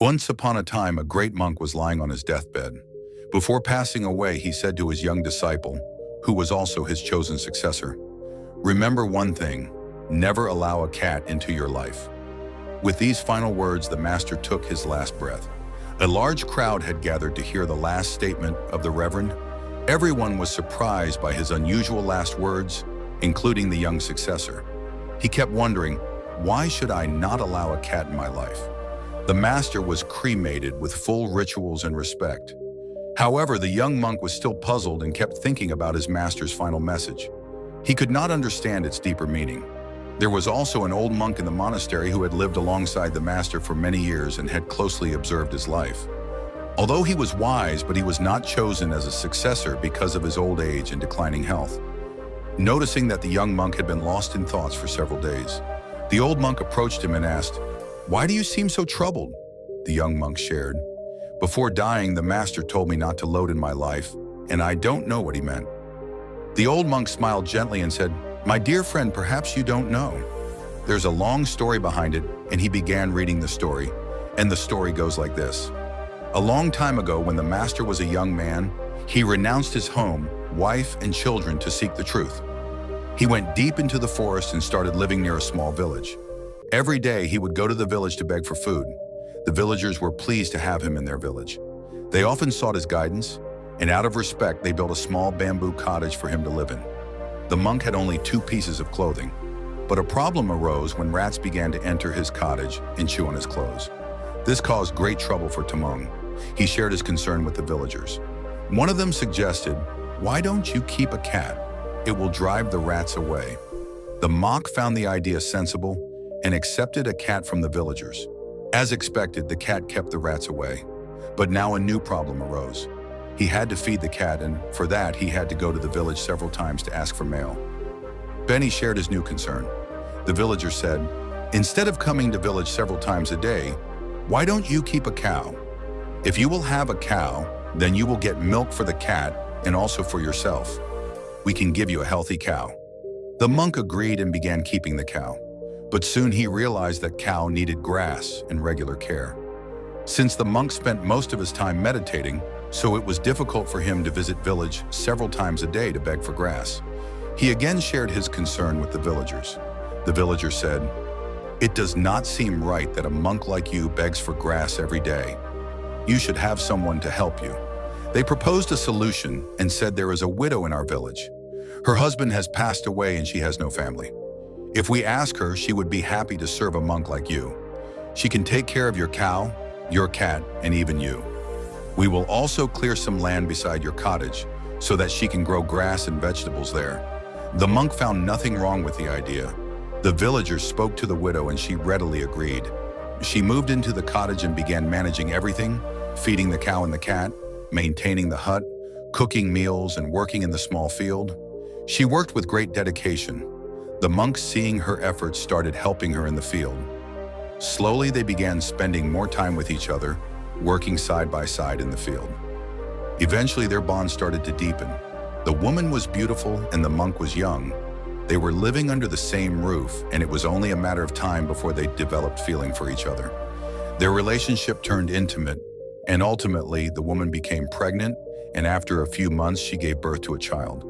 Once upon a time, a great monk was lying on his deathbed. Before passing away, he said to his young disciple, who was also his chosen successor, "Remember one thing, never allow a cat into your life." With these final words, the master took his last breath. A large crowd had gathered to hear the last statement of the Reverend. Everyone was surprised by his unusual last words, including the young successor. He kept wondering, why should I not allow a cat in my life? The master was cremated with full rituals and respect. However, the young monk was still puzzled and kept thinking about his master's final message. He could not understand its deeper meaning. There was also an old monk in the monastery who had lived alongside the master for many years and had closely observed his life. Although he was wise, but he was not chosen as a successor because of his old age and declining health. Noticing that the young monk had been lost in thoughts for several days, the old monk approached him and asked, "Why do you seem so troubled?" The young monk shared, "Before dying, the master told me not to load in my life, and I don't know what he meant." The old monk smiled gently and said, "My dear friend, perhaps you don't know. There's a long story behind it," and he began reading the story, and the story goes like this. A long time ago, when the master was a young man, he renounced his home, wife, and children to seek the truth. He went deep into the forest and started living near a small village. Every day, he would go to the village to beg for food. The villagers were pleased to have him in their village. They often sought his guidance, and out of respect, they built a small bamboo cottage for him to live in. The monk had only 2 pieces of clothing, but a problem arose when rats began to enter his cottage and chew on his clothes. This caused great trouble for Tamung. He shared his concern with the villagers. One of them suggested, "Why don't you keep a cat? It will drive the rats away." The monk found the idea sensible and accepted a cat from the villagers. As expected, the cat kept the rats away. But now a new problem arose. He had to feed the cat, and for that, he had to go to the village several times to ask for mail. Benny shared his new concern. The villager said, "Instead of coming to village several times a day, why don't you keep a cow? If you will have a cow, then you will get milk for the cat and also for yourself. We can give you a healthy cow." The monk agreed and began keeping the cow. But soon he realized that cow needed grass and regular care. Since the monk spent most of his time meditating, so it was difficult for him to visit village several times a day to beg for grass. He again shared his concern with the villagers. The villager said, "It does not seem right that a monk like you begs for grass every day. You should have someone to help you." They proposed a solution and said, "There is a widow in our village. Her husband has passed away and she has no family. If we ask her, she would be happy to serve a monk like you. She can take care of your cow, your cat, and even you. We will also clear some land beside your cottage so that she can grow grass and vegetables there." The monk found nothing wrong with the idea. The villagers spoke to the widow and she readily agreed. She moved into the cottage and began managing everything, feeding the cow and the cat, maintaining the hut, cooking meals, and working in the small field. She worked with great dedication. The monks, seeing her efforts, started helping her in the field. Slowly, they began spending more time with each other, working side by side in the field. Eventually, their bond started to deepen. The woman was beautiful and the monk was young. They were living under the same roof, and it was only a matter of time before they developed feeling for each other. Their relationship turned intimate, and ultimately, the woman became pregnant, and after a few months, she gave birth to a child.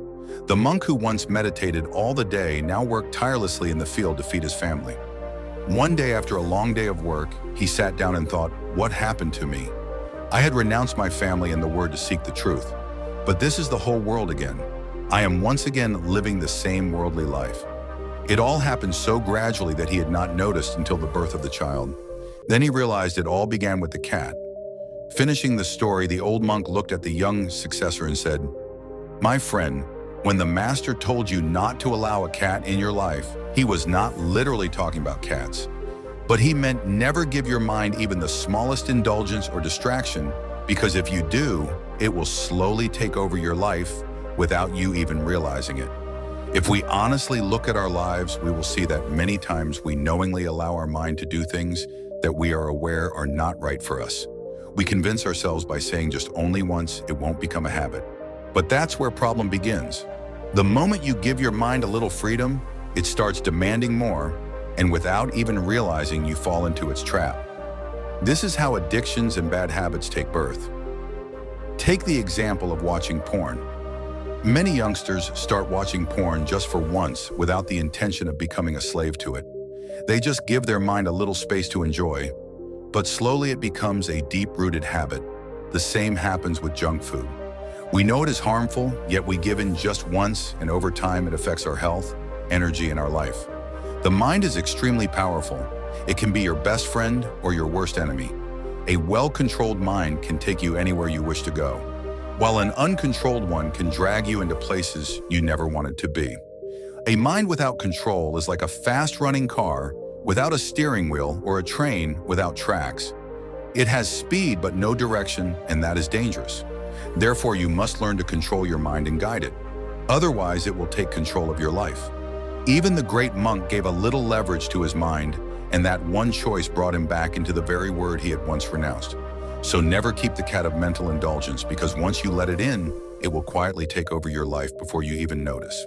The monk, who once meditated all the day, now worked tirelessly in the field to feed his family. One day, after a long day of work, he sat down and thought, "What happened to me? I had renounced my family and the word to seek the truth. But this is the whole world again. I am once again living the same worldly life." It all happened so gradually that he had not noticed until the birth of the child. Then he realized it all began with the cat. Finishing the story, the old monk looked at the young successor and said, "My friend, when the master told you not to allow a cat in your life, he was not literally talking about cats. But he meant never give your mind even the smallest indulgence or distraction, because if you do, it will slowly take over your life without you even realizing it." If we honestly look at our lives, we will see that many times we knowingly allow our mind to do things that we are aware are not right for us. We convince ourselves by saying just only once, it won't become a habit. But that's where problem begins. The moment you give your mind a little freedom, it starts demanding more, and without even realizing, you fall into its trap. This is how addictions and bad habits take birth. Take the example of watching porn. Many youngsters start watching porn just for once without the intention of becoming a slave to it. They just give their mind a little space to enjoy, but slowly it becomes a deep-rooted habit. The same happens with junk food. We know it is harmful, yet we give in just once, and over time it affects our health, energy, and our life. The mind is extremely powerful. It can be your best friend or your worst enemy. A well-controlled mind can take you anywhere you wish to go, while an uncontrolled one can drag you into places you never wanted to be. A mind without control is like a fast-running car without a steering wheel or a train without tracks. It has speed but no direction, and that is dangerous. Therefore, you must learn to control your mind and guide it. Otherwise, it will take control of your life. Even the great monk gave a little leverage to his mind, and that one choice brought him back into the very word he had once renounced. So never keep the cat of mental indulgence, because once you let it in, it will quietly take over your life before you even notice.